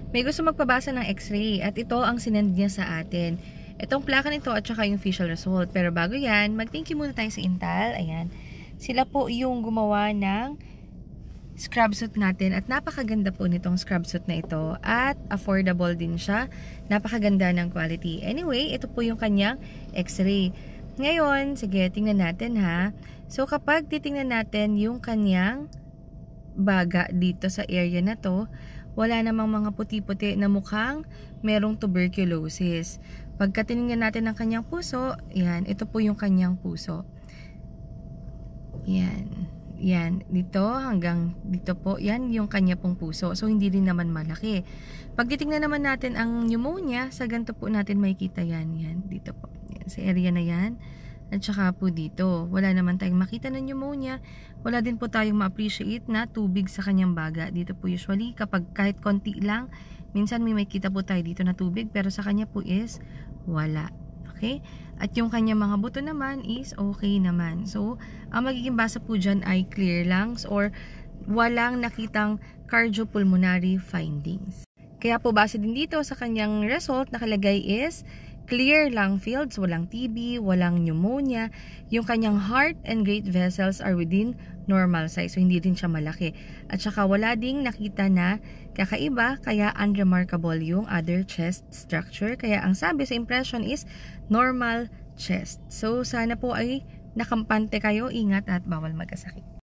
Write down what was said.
may gusto magpabasa ng x-ray at ito ang sinend niya sa atin. Itong plaka nito at saka yung facial result. Pero bago yan, mag-thank you muna tayo sa Intal. Ayan. Sila po yung gumawa ng scrub suit natin at napakaganda po nitong scrub suit na ito at affordable din siya. Napakaganda ng quality. Anyway, ito po yung kanyang x-ray. Ngayon, sige, tingnan natin ha. So kapag titingnan natin yung kanyang baga dito sa area na to, wala namang mga puti-puti na mukhang merong tuberculosis. Pagka tinignan natin ang kanyang puso, yan, ito po yung kanyang puso. Yan. Yan, dito hanggang dito po, yan yung kanya pong puso. So, hindi rin naman malaki. Pag titingnan naman natin ang pneumonia, sa ganito po natin makikita yan. Yan, dito po. Yan, sa area na yan. At saka po dito, wala naman tayong makita ng pneumonia. Wala din po tayong ma-appreciate na tubig sa kanyang baga. Dito po usually, kapag kahit konti lang, minsan may makita po tayo dito na tubig. Pero sa kanya po is wala. Okay? At yung kanyang mga buto naman is okay naman. So, ang magiging basa po dyan ay clear lungs or walang nakitang cardiopulmonary findings. Kaya po base din dito sa kanyang result, nakalagay is clear lung fields, walang TB, walang pneumonia. Yung kanyang heart and great vessels are within normal size. So, hindi rin siya malaki. At saka wala ding nakita na kakaiba, kaya unremarkable yung other chest structure. Kaya ang sabi sa impression is normal chest. So, sana po ay nakampante kayo, ingat at bawal magkasakit.